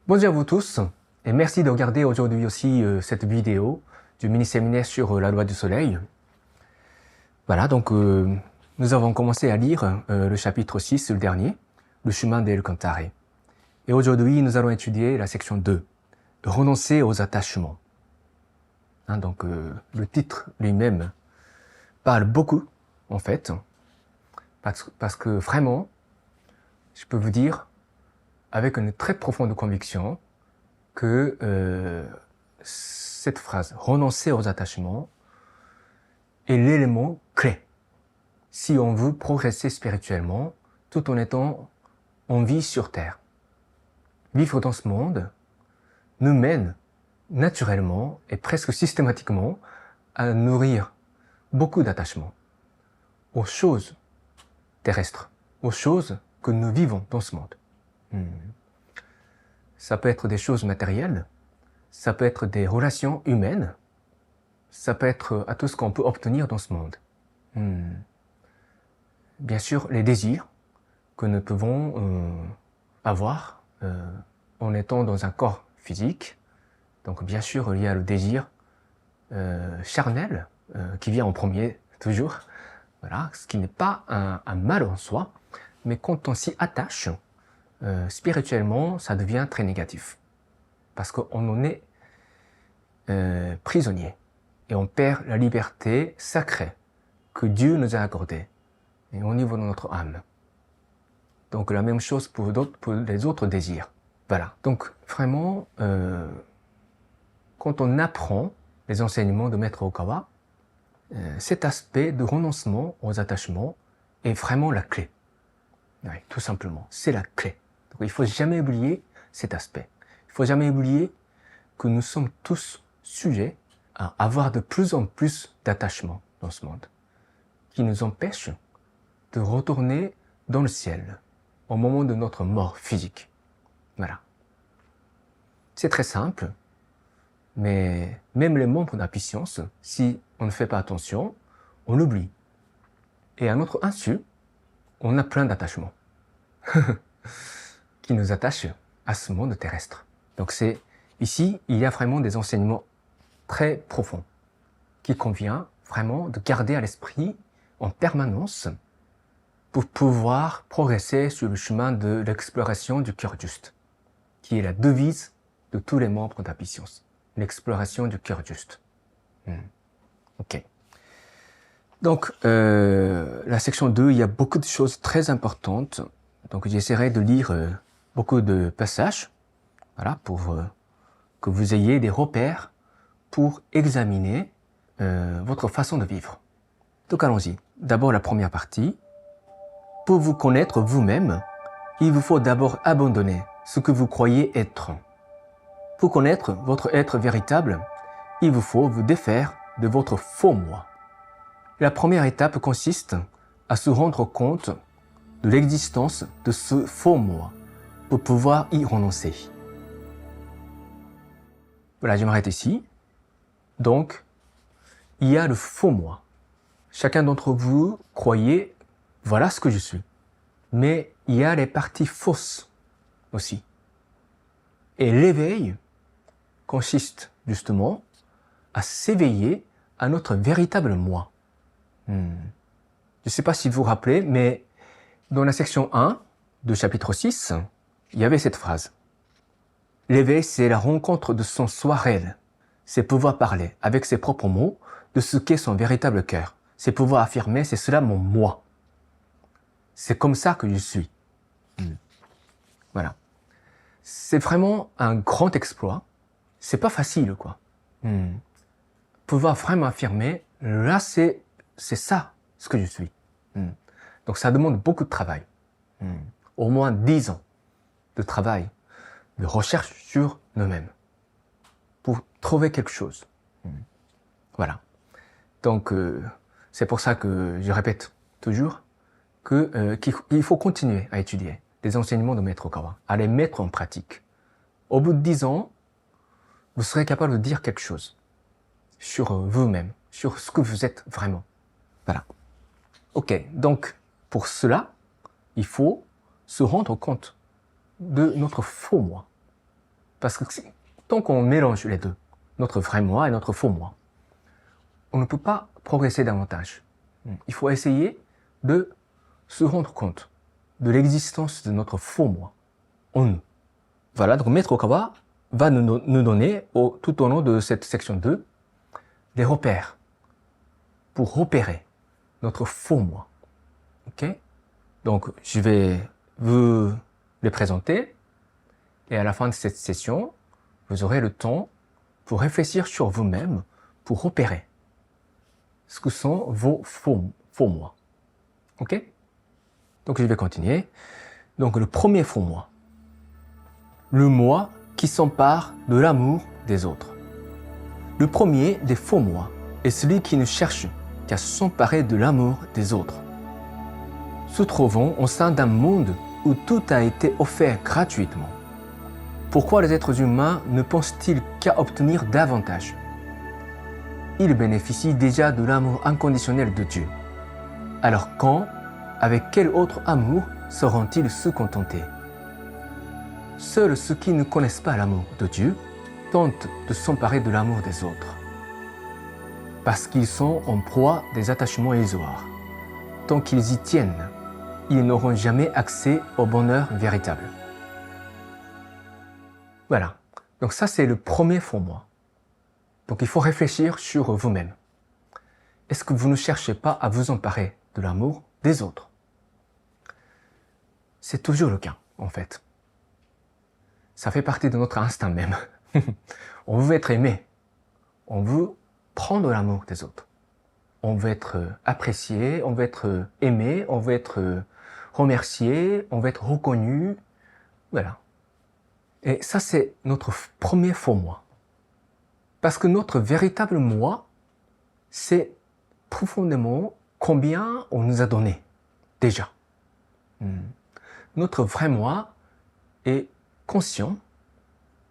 Bonjour à vous tous et merci de regarder aujourd'hui aussi cette vidéo du mini-séminaire sur la loi du soleil. Voilà, donc nous avons commencé à lire le chapitre 6, le dernier, le chemin d'El Cantare. Et aujourd'hui, nous allons étudier la section 2, renoncer aux attachements. Hein, donc le titre lui-même parle beaucoup, en fait, parce que vraiment, je peux vous dire, avec une très profonde conviction, que cette phrase, renoncer aux attachements, est l'élément clé si on veut progresser spirituellement tout en étant en vie sur Terre. Vivre dans ce monde nous mène naturellement et presque systématiquement à nourrir beaucoup d'attachements aux choses terrestres, aux choses que nous vivons dans ce monde. Ça peut être des choses matérielles, ça peut être des relations humaines, ça peut être à tout ce qu'on peut obtenir dans ce monde. Bien sûr, les désirs que nous pouvons avoir en étant dans un corps physique. Donc bien sûr, il y a le désir charnel qui vient en premier, toujours. Voilà, ce qui n'est pas un mal en soi, mais quand on s'y attache, spirituellement, ça devient très négatif. Parce qu'on en est prisonnier. Et on perd la liberté sacrée que Dieu nous a accordée et au niveau de notre âme. Donc la même chose pour les autres désirs. Voilà. Donc vraiment, quand on apprend les enseignements de Maître Okawa, cet aspect de renoncement aux attachements est vraiment la clé. Oui, tout simplement, c'est la clé. Donc, il ne faut jamais oublier cet aspect. Il ne faut jamais oublier que nous sommes tous sujets à avoir de plus en plus d'attachements dans ce monde, qui nous empêchent de retourner dans le ciel au moment de notre mort physique. Voilà. C'est très simple, mais même les membres de la puissance, si on ne fait pas attention, on l'oublie. Et à notre insu, on a plein d'attachements qui nous attachent à ce monde terrestre. Donc ici, il y a vraiment des enseignements très profonds qu'il convient vraiment de garder à l'esprit en permanence pour pouvoir progresser sur le chemin de l'exploration du cœur juste, qui est la devise de tous les membres de la puissance. L'exploration du cœur juste. Ok. Donc, la section 2, il y a beaucoup de choses très importantes. Donc, j'essaierai de lire beaucoup de passages, voilà, pour que vous ayez des repères pour examiner votre façon de vivre. Donc, allons-y. D'abord, la première partie. Pour vous connaître vous-même, il vous faut d'abord abandonner ce que vous croyez être. Pour connaître votre être véritable, il vous faut vous défaire de votre faux moi. La première étape consiste à se rendre compte de l'existence de ce faux moi pour pouvoir y renoncer. Voilà, je m'arrête ici. Donc, il y a le faux moi. Chacun d'entre vous croyez, voilà ce que je suis. Mais il y a les parties fausses aussi. Et l'éveil consiste justement à s'éveiller à notre véritable moi. Je ne sais pas si vous vous rappelez, mais dans la section 1 de chapitre 6, il y avait cette phrase. L'éveil, c'est la rencontre de son soi réel. C'est pouvoir parler avec ses propres mots de ce qu'est son véritable cœur. C'est pouvoir affirmer, c'est cela mon moi. C'est comme ça que je suis. Voilà. C'est vraiment un grand exploit. C'est pas facile, quoi. Pouvoir vraiment affirmer, là, c'est ça, ce que je suis. Donc, ça demande beaucoup de travail. Au moins 10 ans de travail, de recherche sur nous-mêmes pour trouver quelque chose. Voilà. Donc, c'est pour ça que je répète toujours qu'il faut continuer à étudier les enseignements de Maître Okawa, à les mettre en pratique. Au bout de 10 ans, vous serez capable de dire quelque chose sur vous-même, sur ce que vous êtes vraiment. Voilà. Ok, donc pour cela, il faut se rendre compte de notre faux moi. Parce que tant qu'on mélange les deux, notre vrai moi et notre faux moi, on ne peut pas progresser davantage. Il faut essayer de se rendre compte de l'existence de notre faux moi en nous. Voilà, donc Maître Okawa va nous donner, tout au long de cette section 2, des repères pour repérer notre faux moi. Ok? Donc, je vais vous les présenter et à la fin de cette session, vous aurez le temps pour réfléchir sur vous-même, pour repérer ce que sont vos faux moi. Ok? Donc, je vais continuer. Donc, le premier faux moi. Le moi qui s'empare de l'amour des autres. Le premier des faux moi est celui qui ne cherche qu'à s'emparer de l'amour des autres. Se trouvons au sein d'un monde où tout a été offert gratuitement. Pourquoi les êtres humains ne pensent-ils qu'à obtenir davantage? Ils bénéficient déjà de l'amour inconditionnel de Dieu. Alors quand, avec quel autre amour sauront-ils se contenter? Seuls ceux qui ne connaissent pas l'amour de Dieu tentent de s'emparer de l'amour des autres. Parce qu'ils sont en proie des attachements illusoires. Tant qu'ils y tiennent, ils n'auront jamais accès au bonheur véritable. Voilà. Donc ça, c'est le premier faux moi. Donc il faut réfléchir sur vous-même. Est-ce que vous ne cherchez pas à vous emparer de l'amour des autres? C'est toujours le cas, en fait. Ça fait partie de notre instinct même. On veut être aimé. On veut prendre l'amour des autres. On veut être apprécié, on veut être aimé, on veut être remercié, on veut être reconnu. Voilà. Et ça, c'est notre premier faux moi. Parce que notre véritable moi, c'est profondément combien on nous a donné, déjà. Notre vrai moi est conscient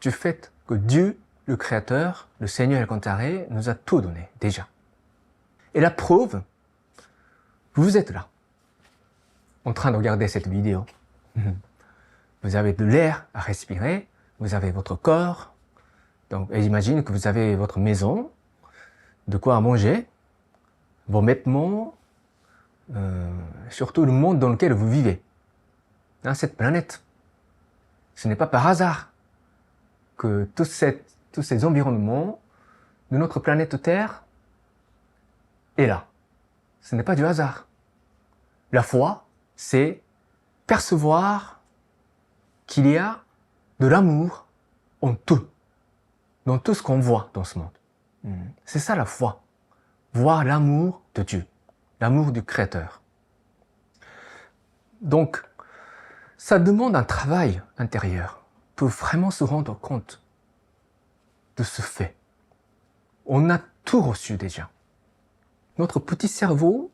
du fait que Dieu, le Créateur, le Seigneur Elkantaré, nous a tout donné, déjà. Et la preuve, vous êtes là, en train de regarder cette vidéo. Vous avez de l'air à respirer, vous avez votre corps, donc, et j'imagine que vous avez votre maison, de quoi à manger, vos vêtements, surtout le monde dans lequel vous vivez. Cette planète. Ce n'est pas par hasard que tous ces environnements de notre planète Terre est là. Ce n'est pas du hasard. La foi, c'est percevoir qu'il y a de l'amour en tout, dans tout ce qu'on voit dans ce monde. C'est ça la foi. Voir l'amour de Dieu, l'amour du Créateur. Donc, ça demande un travail intérieur pour vraiment se rendre compte de ce fait. On a tout reçu déjà. Notre petit cerveau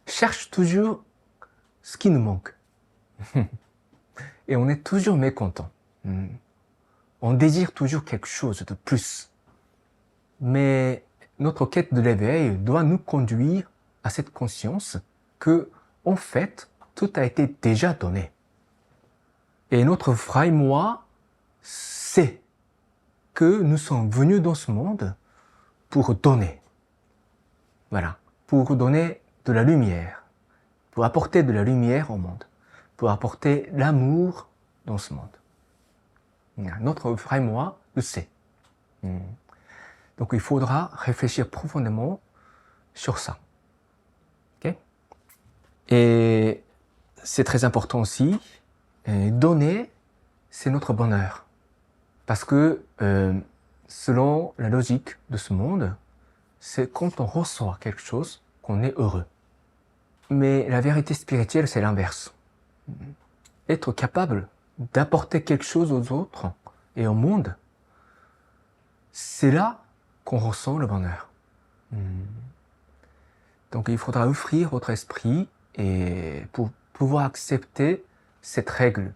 cherche toujours ce qui nous manque. Et on est toujours mécontent. On désire toujours quelque chose de plus. Mais notre quête de l'éveil doit nous conduire à cette conscience que, en fait, tout a été déjà donné. Et notre vrai moi sait que nous sommes venus dans ce monde pour donner. Voilà. Pour donner de la lumière. Pour apporter de la lumière au monde. Pour apporter l'amour dans ce monde. Notre vrai moi le sait. Donc il faudra réfléchir profondément sur ça. Okay? Et c'est très important aussi. Donner, c'est notre bonheur. Parce que, selon la logique de ce monde, c'est quand on reçoit quelque chose qu'on est heureux. Mais la vérité spirituelle, c'est l'inverse. Être capable d'apporter quelque chose aux autres et au monde, c'est là qu'on ressent le bonheur. Donc il faudra offrir votre esprit et pour pouvoir accepter cette règle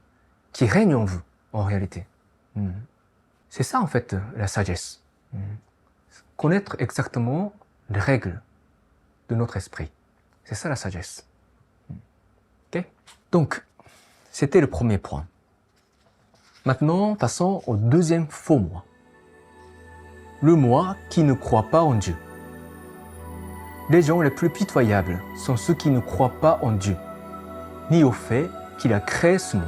qui règne en vous, en réalité. C'est ça, en fait, la sagesse. Connaître exactement les règles de notre esprit. C'est ça, la sagesse. Ok? Donc, c'était le premier point. Maintenant, passons au deuxième faux moi. Le moi qui ne croit pas en Dieu. Les gens les plus pitoyables sont ceux qui ne croient pas en Dieu, ni au fait qu'il a créé ce monde.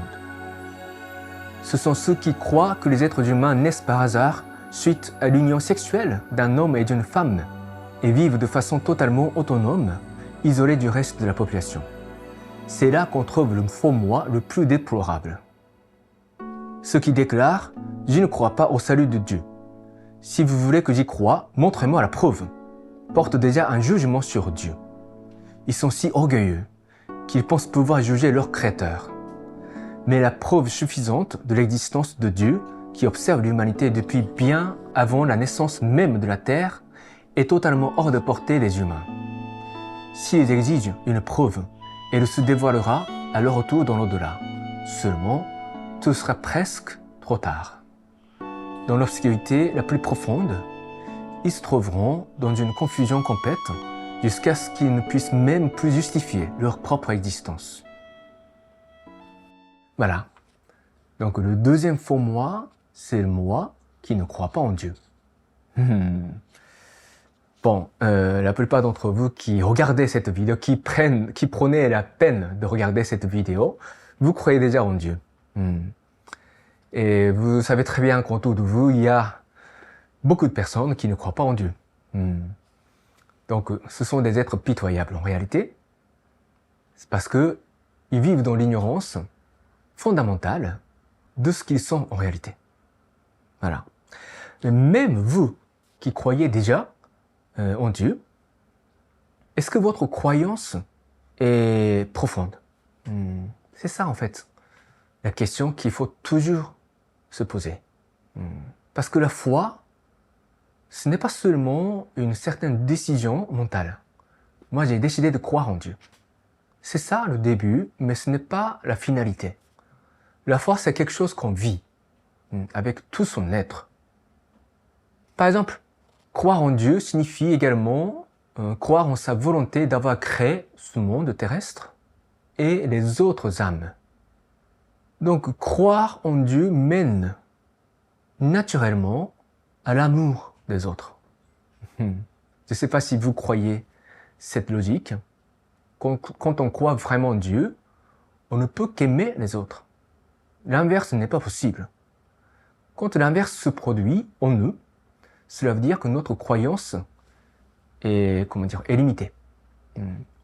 Ce sont ceux qui croient que les êtres humains naissent par hasard suite à l'union sexuelle d'un homme et d'une femme et vivent de façon totalement autonome, isolés du reste de la population. C'est là qu'on trouve le faux moi le plus déplorable. Ceux qui déclarent « Je ne crois pas au salut de Dieu. Si vous voulez que j'y croie, montrez-moi la preuve », portent déjà un jugement sur Dieu. Ils sont si orgueilleux qu'ils pensent pouvoir juger leur Créateur. Mais la preuve suffisante de l'existence de Dieu, qui observe l'humanité depuis bien avant la naissance même de la Terre, est totalement hors de portée des humains. S'ils exigent une preuve, elle se dévoilera à leur retour dans l'au-delà. Seulement, tout sera presque trop tard. Dans l'obscurité la plus profonde, ils se trouveront dans une confusion complète jusqu'à ce qu'ils ne puissent même plus justifier leur propre existence. Voilà. Donc le deuxième faux moi, c'est le moi qui ne croit pas en Dieu. Bon, la plupart d'entre vous qui regardez cette vidéo, qui prenaient la peine de regarder cette vidéo, vous croyez déjà en Dieu. Et vous savez très bien qu'autour de vous, il y a beaucoup de personnes qui ne croient pas en Dieu. Donc, ce sont des êtres pitoyables en réalité. C'est parce que ils vivent dans l'ignorance fondamentale de ce qu'ils sont en réalité. Voilà. Mais même vous qui croyez déjà en Dieu, est-ce que votre croyance est profonde? C'est ça en fait, la question qu'il faut toujours se poser. Parce que la foi, ce n'est pas seulement une certaine décision mentale. Moi, j'ai décidé de croire en Dieu. C'est ça le début, mais ce n'est pas la finalité. La foi, c'est quelque chose qu'on vit, avec tout son être. Par exemple, croire en Dieu signifie également croire en sa volonté d'avoir créé ce monde terrestre et les autres âmes. Donc, croire en Dieu mène naturellement à l'amour des autres. Je ne sais pas si vous croyez cette logique. Quand on croit vraiment en Dieu, on ne peut qu'aimer les autres. L'inverse n'est pas possible. Quand l'inverse se produit en nous, cela veut dire que notre croyance est limitée.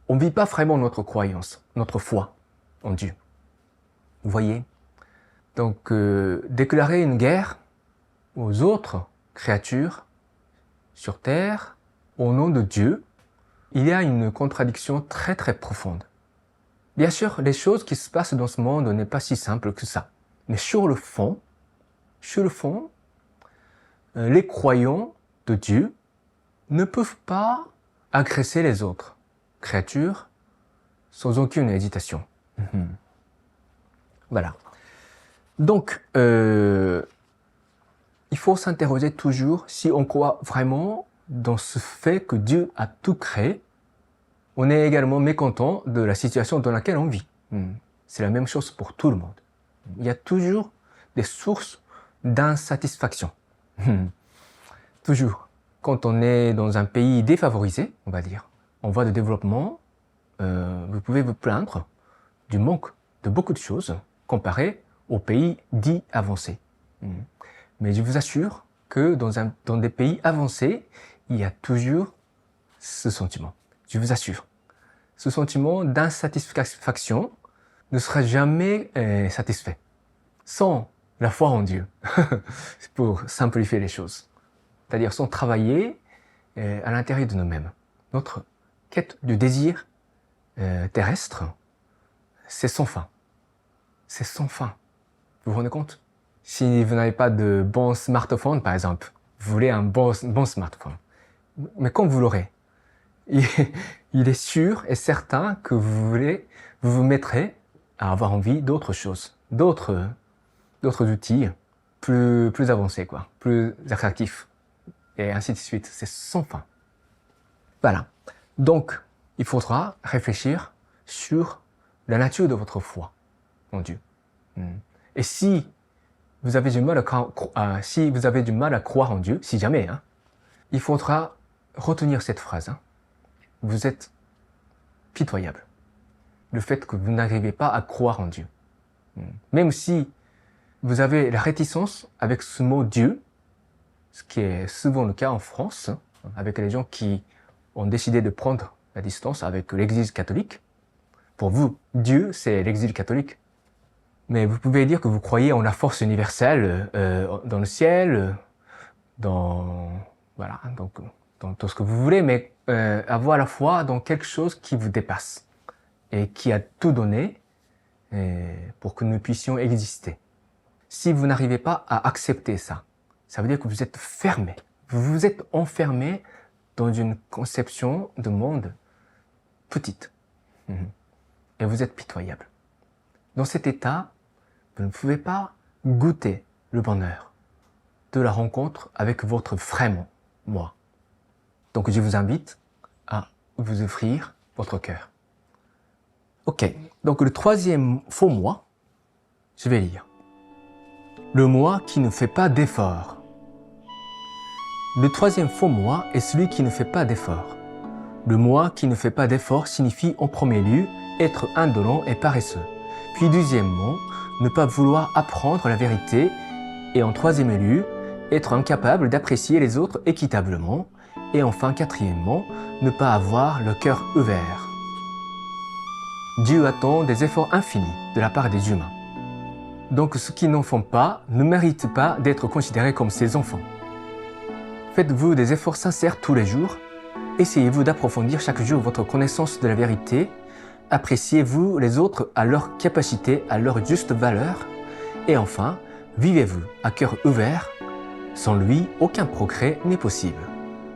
On ne vit pas vraiment notre croyance, notre foi en Dieu. Vous voyez? Donc, déclarer une guerre aux autres créatures sur Terre, au nom de Dieu, il y a une contradiction très très profonde. Bien sûr, les choses qui se passent dans ce monde n'est pas si simple que ça. Mais sur le fond, les croyants de Dieu ne peuvent pas agresser les autres créatures sans aucune hésitation. Voilà. Donc, il faut s'interroger toujours si on croit vraiment dans ce fait que Dieu a tout créé. On est également mécontent de la situation dans laquelle on vit. C'est la même chose pour tout le monde. Il y a toujours des sources d'insatisfaction. Toujours. Quand on est dans un pays défavorisé, on va dire, en voie de développement, vous pouvez vous plaindre du manque de beaucoup de choses comparé aux pays dits avancés. Mais je vous assure que dans des pays avancés, il y a toujours ce sentiment. Je vous assure. Ce sentiment d'insatisfaction ne sera jamais satisfait. Sans la foi en Dieu, pour simplifier les choses. C'est-à-dire sans travailler à l'intérieur de nous-mêmes. Notre quête du désir terrestre, c'est sans fin. C'est sans fin. Vous vous rendez compte? Si vous n'avez pas de bon smartphone, par exemple, vous voulez un bon smartphone. Mais quand vous l'aurez, il est sûr et certain que vous vous mettrez à avoir envie d'autres choses, d'autres outils plus avancés, quoi, plus attractifs, et ainsi de suite. C'est sans fin. Voilà. Donc, il faudra réfléchir sur la nature de votre foi en Dieu. Et si vous avez du mal si vous avez du mal à croire en Dieu, si jamais, hein, il faudra retenir cette phrase. Hein. Vous êtes pitoyable. Le fait que vous n'arrivez pas à croire en Dieu. Même si vous avez la réticence avec ce mot Dieu, ce qui est souvent le cas en France, hein, avec les gens qui ont décidé de prendre la distance avec l'Église catholique. Pour vous, Dieu, c'est l'Église catholique. Mais vous pouvez dire que vous croyez en la force universelle, dans le ciel, voilà, donc, dans tout ce que vous voulez, mais avoir la foi dans quelque chose qui vous dépasse et qui a tout donné pour que nous puissions exister. Si vous n'arrivez pas à accepter ça, ça veut dire que vous êtes fermé. Vous vous êtes enfermé dans une conception de monde petite. Et vous êtes pitoyable. Dans cet état, vous ne pouvez pas goûter le bonheur de la rencontre avec votre vrai moi. Donc je vous invite à vous offrir votre cœur. Ok, donc le troisième faux moi, je vais lire. Le moi qui ne fait pas d'effort. Le troisième faux moi est celui qui ne fait pas d'effort. Le moi qui ne fait pas d'effort signifie en premier lieu être indolent et paresseux. Puis deuxièmement, ne pas vouloir apprendre la vérité. Et en troisième lieu, être incapable d'apprécier les autres équitablement. Et enfin, quatrièmement, ne pas avoir le cœur ouvert. Dieu attend des efforts infinis de la part des humains. Donc ceux qui n'en font pas ne méritent pas d'être considérés comme ses enfants. Faites-vous des efforts sincères tous les jours. Essayez-vous d'approfondir chaque jour votre connaissance de la vérité. Appréciez-vous les autres à leur capacité, à leur juste valeur. Et enfin, vivez-vous à cœur ouvert. Sans lui, aucun progrès n'est possible.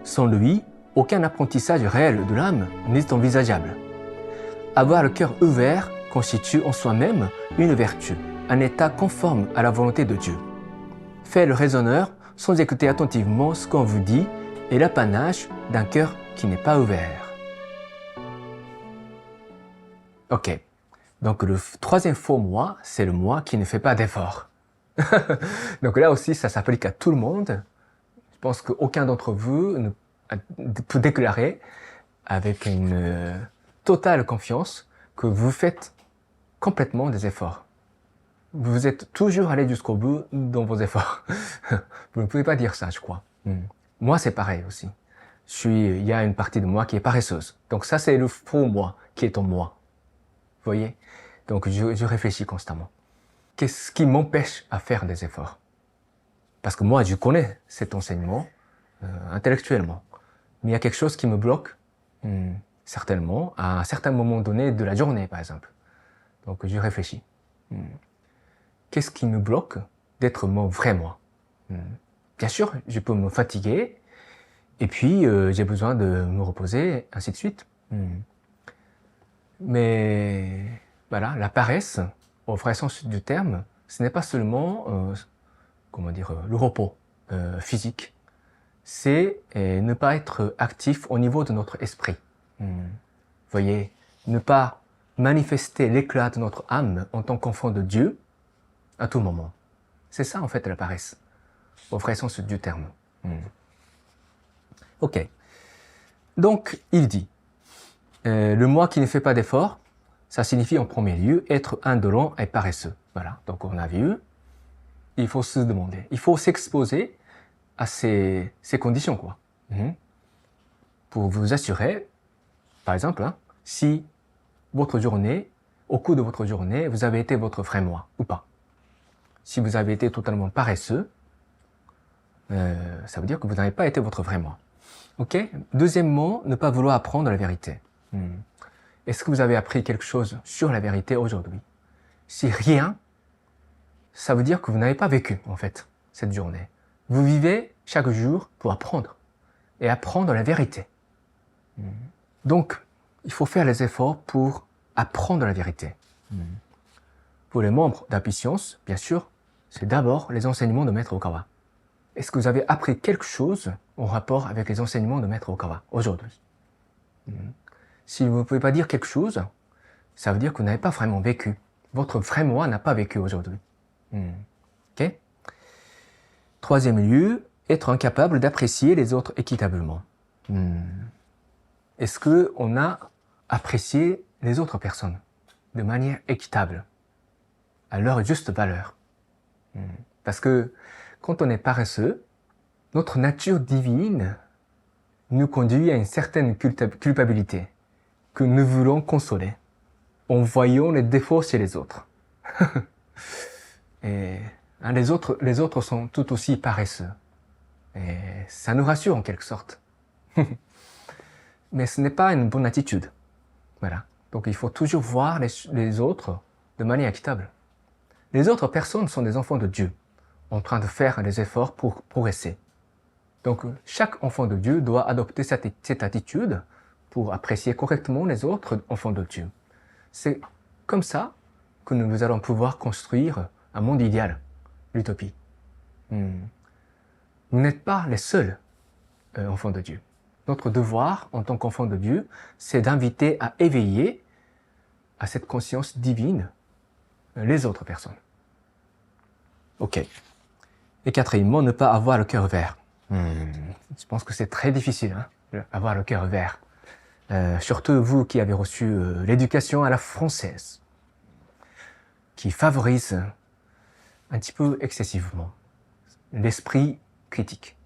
Sans lui, aucun apprentissage réel de l'âme n'est envisageable. Avoir le cœur ouvert constitue en soi-même une vertu, un état conforme à la volonté de Dieu. Faire le raisonneur sans écouter attentivement ce qu'on vous dit est l'apanage d'un cœur qui n'est pas ouvert. Ok, donc le troisième faux moi, c'est le moi qui ne fait pas d'effort. Donc là aussi, ça s'applique à tout le monde. Je pense qu'aucun d'entre vous ne peut déclarer avec une totale confiance que vous faites complètement des efforts. Vous êtes toujours allé jusqu'au bout dans vos efforts. Vous ne pouvez pas dire ça, je crois. Moi, c'est pareil aussi. Il y a une partie de moi qui est paresseuse. Donc ça, c'est le faux moi qui est en moi. Vous voyez? Donc je réfléchis constamment. Qu'est-ce qui m'empêche à faire des efforts? Parce que moi, je connais cet enseignement intellectuellement. Mais il y a quelque chose qui me bloque, certainement, à un certain moment donné de la journée, par exemple. Donc je réfléchis. Qu'est-ce qui me bloque d'être mon vrai moi? Bien sûr, je peux me fatiguer, et puis j'ai besoin de me reposer, ainsi de suite. Mais voilà, la paresse, au vrai sens du terme, ce n'est pas seulement le repos physique, c'est ne pas être actif au niveau de notre esprit. Vous voyez, ne pas manifester l'éclat de notre âme en tant qu'enfant de Dieu à tout moment. C'est ça en fait la paresse, au vrai sens du terme. Ok. Donc, il dit, le moi qui ne fait pas d'effort, ça signifie en premier lieu être indolent et paresseux. Voilà, donc on a vu, il faut se demander, il faut s'exposer à ces conditions, quoi. Pour vous assurer, par exemple, si votre journée, au cours de votre journée, vous avez été votre vrai moi ou pas. Si vous avez été totalement paresseux, ça veut dire que vous n'avez pas été votre vrai moi. Ok? Deuxièmement, ne pas vouloir apprendre la vérité. Est-ce que vous avez appris quelque chose sur la vérité aujourd'hui? Si rien, ça veut dire que vous n'avez pas vécu, en fait, cette journée. Vous vivez chaque jour pour apprendre. Et apprendre la vérité. Donc, il faut faire les efforts pour apprendre la vérité. Pour les membres d'Happy Science, bien sûr, c'est d'abord les enseignements de Maître Okawa. Est-ce que vous avez appris quelque chose en rapport avec les enseignements de Maître Okawa aujourd'hui? Si vous ne pouvez pas dire quelque chose, ça veut dire que vous n'avez pas vraiment vécu. Votre vrai moi n'a pas vécu aujourd'hui. Ok? Troisième lieu, être incapable d'apprécier les autres équitablement. Est-ce qu'on a apprécié les autres personnes de manière équitable, à leur juste valeur? Parce que quand on est paresseux, notre nature divine nous conduit à une certaine culpabilité que nous voulons consoler en voyant les défauts chez les autres. Et les autres sont tout aussi paresseux. Et ça nous rassure en quelque sorte. Mais ce n'est pas une bonne attitude. Voilà. Donc il faut toujours voir les autres de manière équitable. Les autres personnes sont des enfants de Dieu, en train de faire des efforts pour progresser. Donc chaque enfant de Dieu doit adopter cette attitude pour apprécier correctement les autres enfants de Dieu. C'est comme ça que nous allons pouvoir construire un monde idéal, l'utopie. Vous n'êtes pas les seuls enfants de Dieu. Notre devoir en tant qu'enfant de Dieu, c'est d'inviter à éveiller à cette conscience divine les autres personnes. Ok. Et quatrièmement, ne pas avoir le cœur vert. Je pense que c'est très difficile, avoir le cœur vert. Surtout vous qui avez reçu l'éducation à la française, qui favorise un petit peu excessivement l'esprit critique.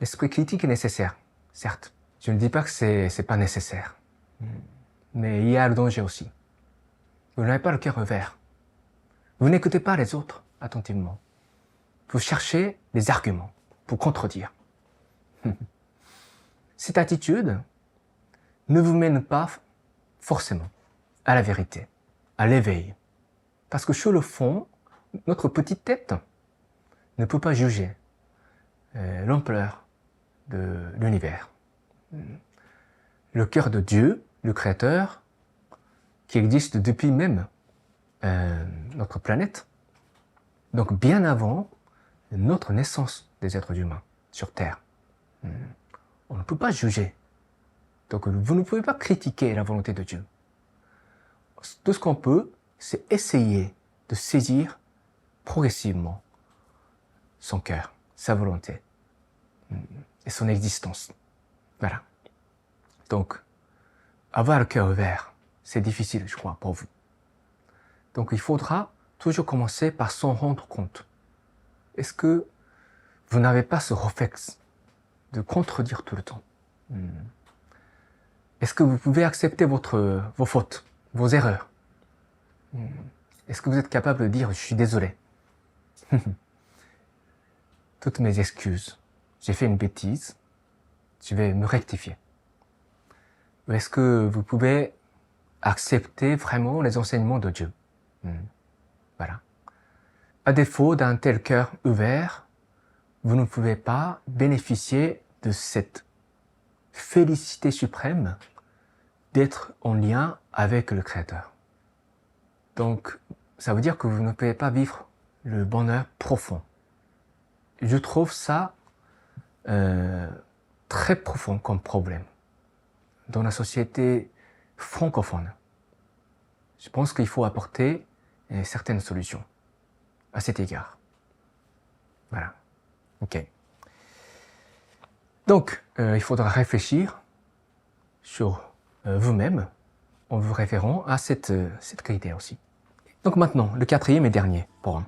L'esprit critique est nécessaire, certes. Je ne dis pas que c'est pas nécessaire. Mais il y a le danger aussi. Vous n'avez pas le cœur vert. Vous n'écoutez pas les autres attentivement. Vous cherchez des arguments pour contredire. Cette attitude ne vous mène pas forcément à la vérité, à l'éveil. Parce que sur le fond, notre petite tête ne peut pas juger l'ampleur de l'univers. Le cœur de Dieu, le Créateur, qui existe depuis même notre planète, donc bien avant notre naissance des êtres humains sur Terre. On ne peut pas juger. Donc vous ne pouvez pas critiquer la volonté de Dieu. Tout ce qu'on peut, c'est essayer de saisir progressivement son cœur, sa volonté et son existence. Voilà. Donc, avoir le cœur vert, c'est difficile, je crois, pour vous. Donc il faudra toujours commencer par s'en rendre compte. Est-ce que vous n'avez pas ce réflexe de contredire tout le temps? Est-ce que vous pouvez accepter vos fautes, vos erreurs? Est-ce que vous êtes capable de dire « je suis désolé ». Toutes mes excuses. J'ai fait une bêtise. Je vais me rectifier. Ou est-ce que vous pouvez accepter vraiment les enseignements de Dieu? Voilà. À défaut d'un tel cœur ouvert, vous ne pouvez pas bénéficier de cette félicité suprême d'être en lien avec le Créateur. Donc, ça veut dire que vous ne pouvez pas vivre le bonheur profond. Je trouve ça très profond comme problème dans la société francophone. Je pense qu'il faut apporter certaines solutions à cet égard. Voilà. Ok. Donc, il faudra réfléchir sur vous-même en vous référant à cette critère aussi. Donc maintenant, le quatrième et dernier point.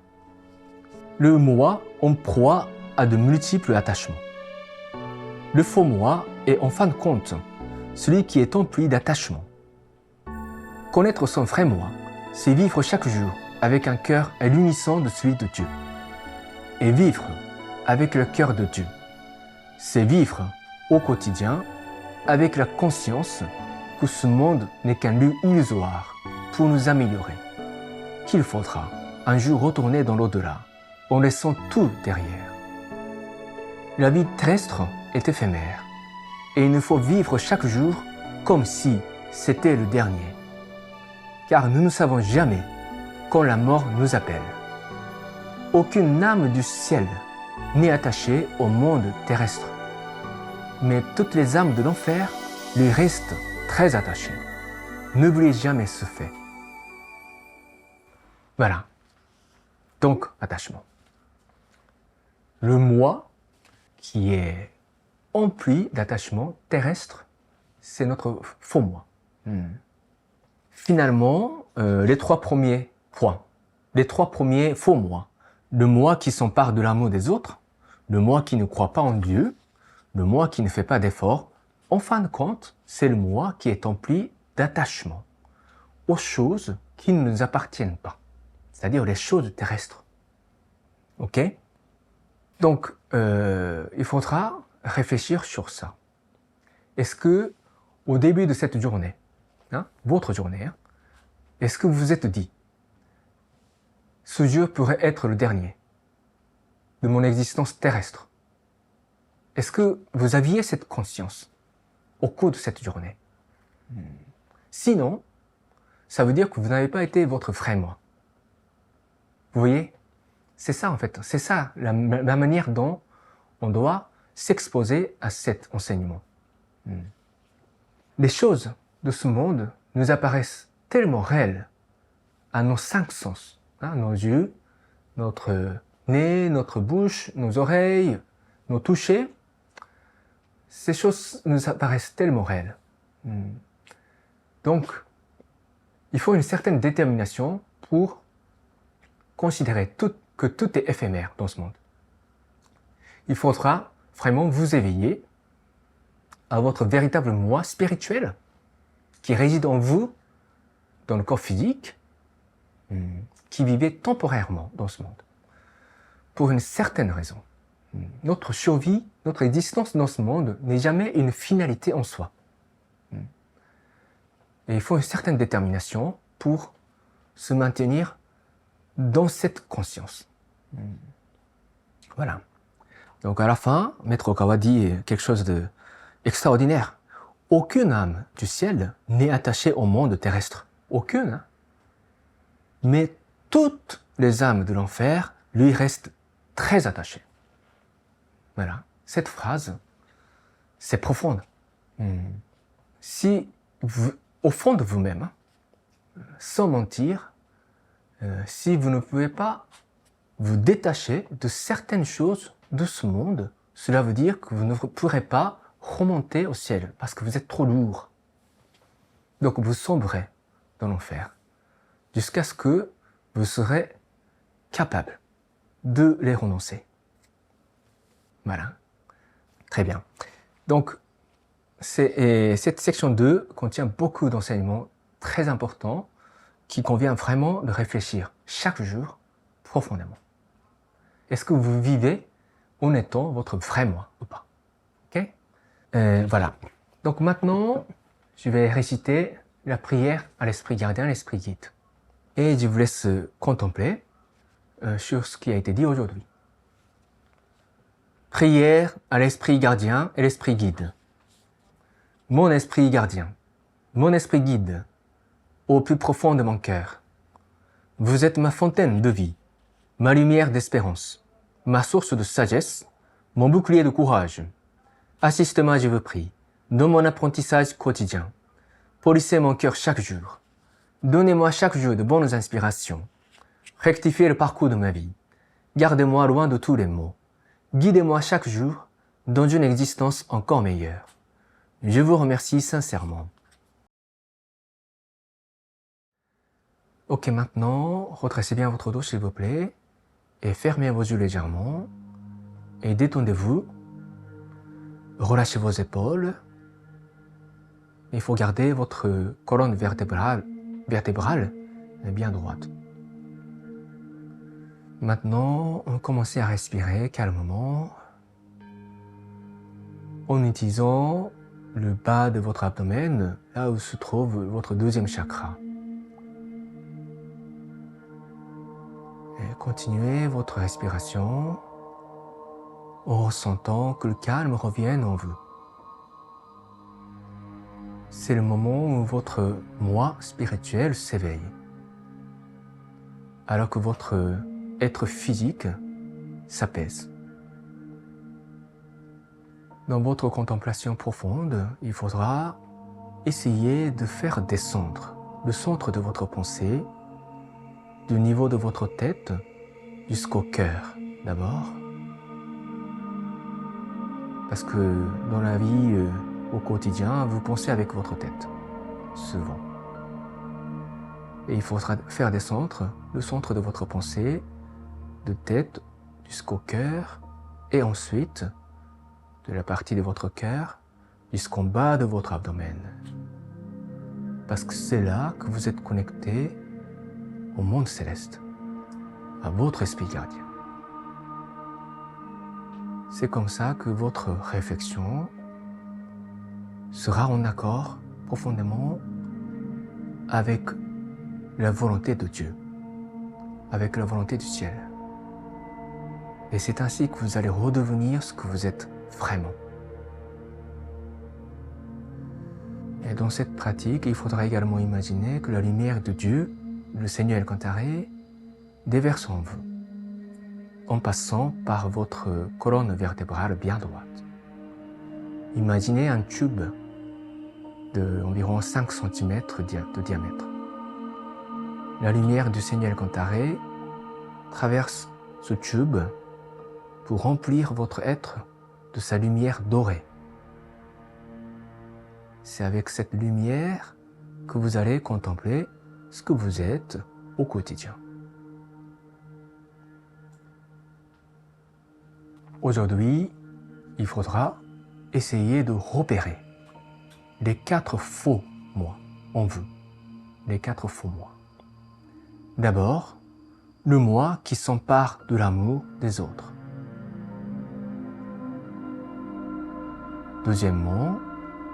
Le moi en proie à de multiples attachements. Le faux moi est en fin de compte celui qui est empli d'attachements. Connaître son vrai moi, c'est vivre chaque jour avec un cœur à l'unisson de celui de Dieu. Et vivre avec le cœur de Dieu, c'est vivre au quotidien avec la conscience que ce monde n'est qu'un lieu illusoire pour nous améliorer, qu'il faudra un jour retourner dans l'au-delà en laissant tout derrière. La vie terrestre est éphémère et il nous faut vivre chaque jour comme si c'était le dernier, car nous ne savons jamais quand la mort nous appelle. Aucune âme du ciel n'est attachée au monde terrestre, mais toutes les âmes de l'enfer lui restent très attachées. N'oubliez jamais ce fait. Voilà. Donc, attachement. le moi qui est empli d'attachements terrestres, c'est notre faux moi. Finalement, les trois premiers points, les trois premiers faux moi, le moi qui s'empare de l'amour des autres, le moi qui ne croit pas en Dieu, le moi qui ne fait pas d'efforts, en fin de compte, c'est le moi qui est empli d'attachement aux choses qui ne nous appartiennent pas, c'est-à-dire les choses terrestres. Ok? Donc, il faudra réfléchir sur ça. Est-ce que, au début de cette journée, votre journée, est-ce que vous vous êtes dit, ce jour pourrait être le dernier de mon existence terrestre? Est-ce que vous aviez cette conscience au cours de cette journée? Sinon, ça veut dire que vous n'avez pas été votre vrai moi. Vous voyez? C'est ça en fait, c'est ça la manière dont on doit s'exposer à cet enseignement. Les choses de ce monde nous apparaissent tellement réelles à nos cinq sens, nos yeux, notre nez, notre bouche, nos oreilles, nos touchés. Ces choses nous apparaissent tellement réelles. Donc, il faut une certaine détermination pour considérer que tout est éphémère dans ce monde. Il faudra vraiment vous éveiller à votre véritable moi spirituel qui réside en vous, dans le corps physique, qui vivait temporairement dans ce monde, pour une certaine raison. Notre survie, notre existence dans ce monde n'est jamais une finalité en soi. Et il faut une certaine détermination pour se maintenir dans cette conscience. Voilà. Donc à la fin, Maître Okawa dit quelque chose d'extraordinaire. Aucune âme du ciel n'est attachée au monde terrestre. Aucune. Mais toutes les âmes de l'enfer lui restent très attachées. Voilà. Cette phrase, c'est profonde. Si vous, au fond de vous-même, sans mentir, si vous ne pouvez pas vous détacher de certaines choses de ce monde, cela veut dire que vous ne pourrez pas remonter au ciel parce que vous êtes trop lourd. Donc vous sombrez dans l'enfer jusqu'à ce que vous serez capable de les renoncer. Voilà. Très bien. Donc, cette section 2 contient beaucoup d'enseignements très importants qui convient vraiment de réfléchir chaque jour profondément. Est-ce que vous vivez en étant votre vrai moi ou pas? Ok? Voilà. Donc maintenant, je vais réciter la prière à l'esprit gardien, l'esprit guide. Et je vous laisse contempler sur ce qui a été dit aujourd'hui. Prière à l'esprit gardien et l'esprit guide. Mon esprit gardien, mon esprit guide, au plus profond de mon cœur. Vous êtes ma fontaine de vie, ma lumière d'espérance, ma source de sagesse, mon bouclier de courage. Assiste-moi, je vous prie, dans mon apprentissage quotidien. Polissez mon cœur chaque jour. Donnez-moi chaque jour de bonnes inspirations. Rectifiez le parcours de ma vie. Gardez-moi loin de tous les maux. Guidez-moi chaque jour dans une existence encore meilleure. Je vous remercie sincèrement. Ok, maintenant, redressez bien votre dos s'il vous plaît et fermez vos yeux légèrement et détendez-vous. Relâchez vos épaules. Il faut garder votre colonne vertébrale bien droite. Maintenant, on commence à respirer calmement en utilisant le bas de votre abdomen, là où se trouve votre deuxième chakra. Et continuez votre respiration en ressentant que le calme revienne en vous. C'est le moment où votre moi spirituel s'éveille, alors que votre être physique s'apaise. Dans votre contemplation profonde, il faudra essayer de faire descendre le centre de votre pensée du niveau de votre tête jusqu'au cœur d'abord, Parce que dans la vie, au quotidien, vous pensez avec votre tête, souvent. Et il faudra faire descendre le centre de votre pensée, de tête jusqu'au cœur, et ensuite de la partie de votre cœur jusqu'en bas de votre abdomen. Parce que c'est là que vous êtes connecté au monde céleste, à votre esprit gardien. C'est comme ça que votre réflexion sera en accord profondément avec la volonté de Dieu, avec la volonté du ciel. Et c'est ainsi que vous allez redevenir ce que vous êtes vraiment. Et dans cette pratique, il faudra également imaginer que la lumière de Dieu, le Seigneur Elkantaré, déverse en vous, en passant par votre colonne vertébrale bien droite. Imaginez un tube d'environ 5 cm de diamètre. La lumière du Seigneur Elkantaré traverse ce tube pour remplir votre être de sa lumière dorée. C'est avec cette lumière que vous allez contempler ce que vous êtes au quotidien. Aujourd'hui, il faudra essayer de repérer les 4 faux moi en vous, les 4 faux moi. D'abord, le moi qui s'empare de l'amour des autres. Deuxièmement,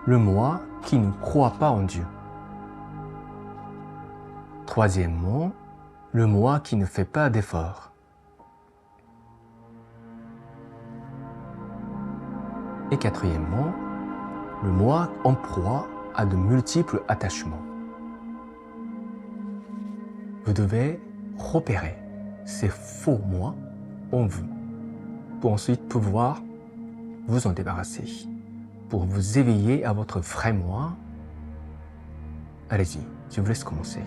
le moi qui ne croit pas en Dieu. Troisièmement, le moi qui ne fait pas d'efforts. Et quatrièmement, le moi en proie à de multiples attachements. Vous devez repérer ces faux moi en vous pour ensuite pouvoir vous en débarrasser, pour vous éveiller à votre vrai moi. Allez-y, je vous laisse commencer.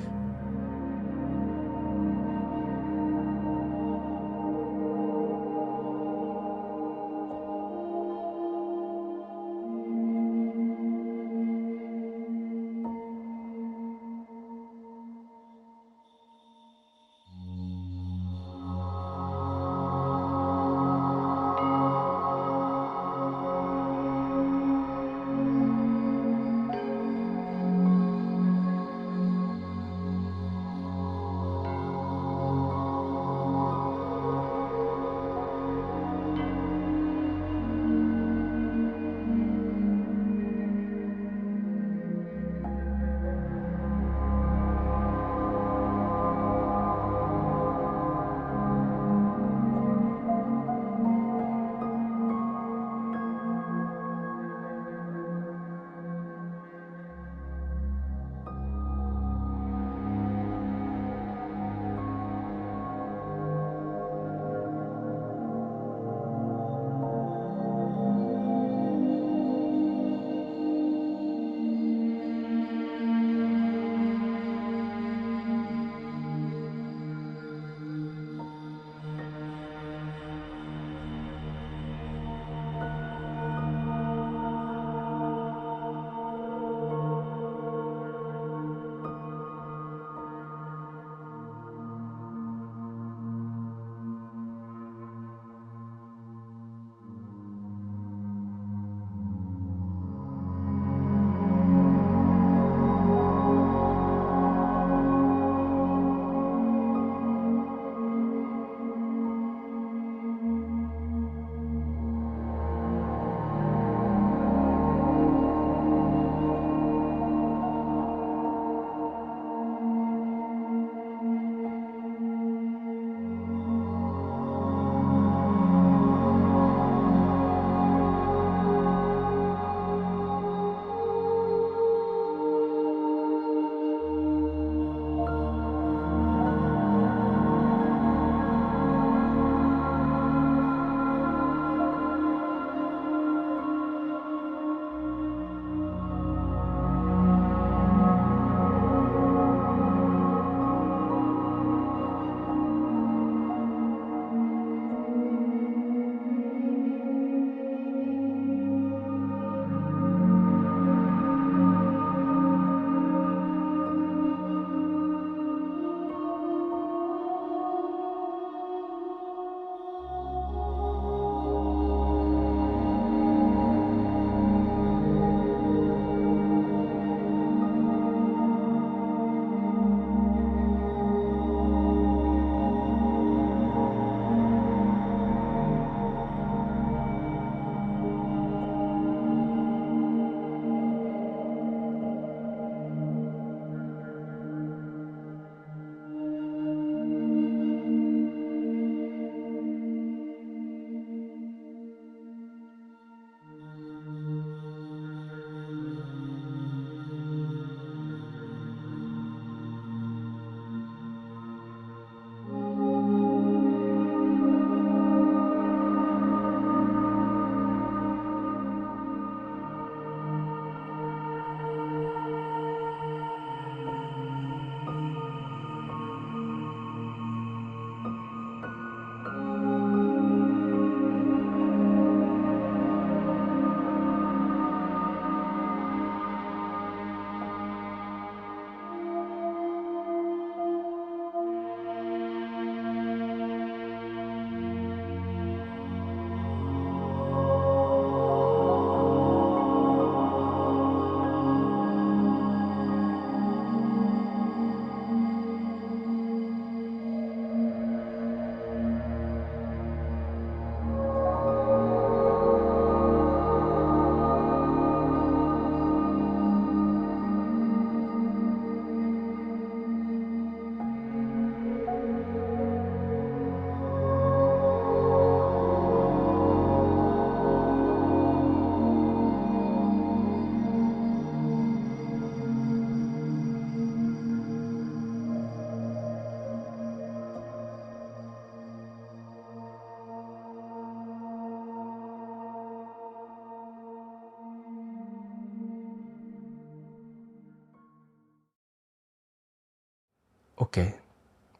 Ok,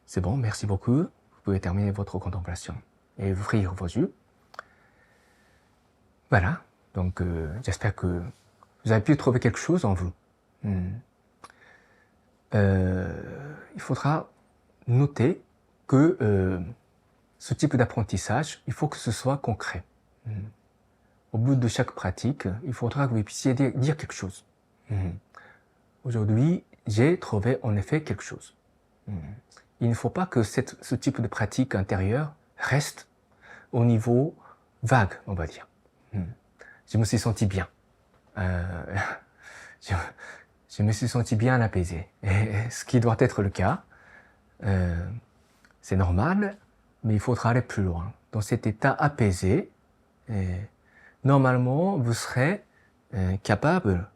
c'est bon, merci beaucoup. Vous pouvez terminer votre contemplation et ouvrir vos yeux. Voilà, donc j'espère que vous avez pu trouver quelque chose en vous. Il faudra noter que ce type d'apprentissage, il faut que ce soit concret. Au bout de chaque pratique, il faudra que vous puissiez dire quelque chose. Aujourd'hui, j'ai trouvé en effet quelque chose. Il ne faut pas que ce type de pratique intérieure reste au niveau vague, on va dire. Je me suis senti bien. Je me suis senti bien apaisé. Et ce qui doit être le cas, c'est normal, mais il faudra aller plus loin. Dans cet état apaisé, normalement, vous serez capable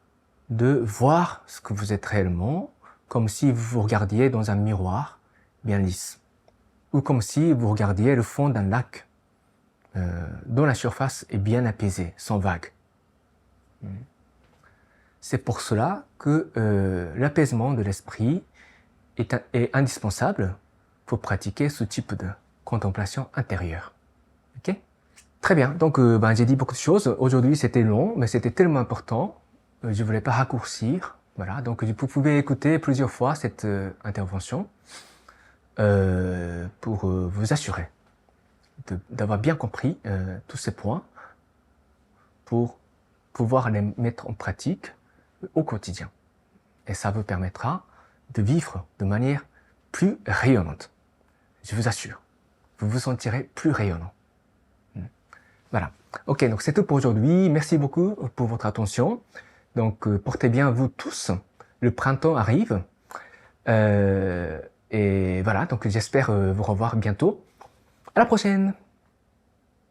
de voir ce que vous êtes réellement, comme si vous vous regardiez dans un miroir bien lisse, ou comme si vous regardiez le fond d'un lac dont la surface est bien apaisée, sans vagues. C'est pour cela que l'apaisement de l'esprit est indispensable pour pratiquer ce type de contemplation intérieure. Ok? Très bien, donc j'ai dit beaucoup de choses. Aujourd'hui c'était long, mais c'était tellement important. Je ne voulais pas raccourcir. Voilà, donc vous pouvez écouter plusieurs fois cette intervention pour vous assurer d'avoir bien compris tous ces points pour pouvoir les mettre en pratique au quotidien. Et ça vous permettra de vivre de manière plus rayonnante. Je vous assure, vous vous sentirez plus rayonnant. Voilà. Ok, donc c'est tout pour aujourd'hui. Merci beaucoup pour votre attention. Donc portez bien vous tous. Le printemps arrive. Et voilà, donc j'espère vous revoir bientôt. À la prochaine!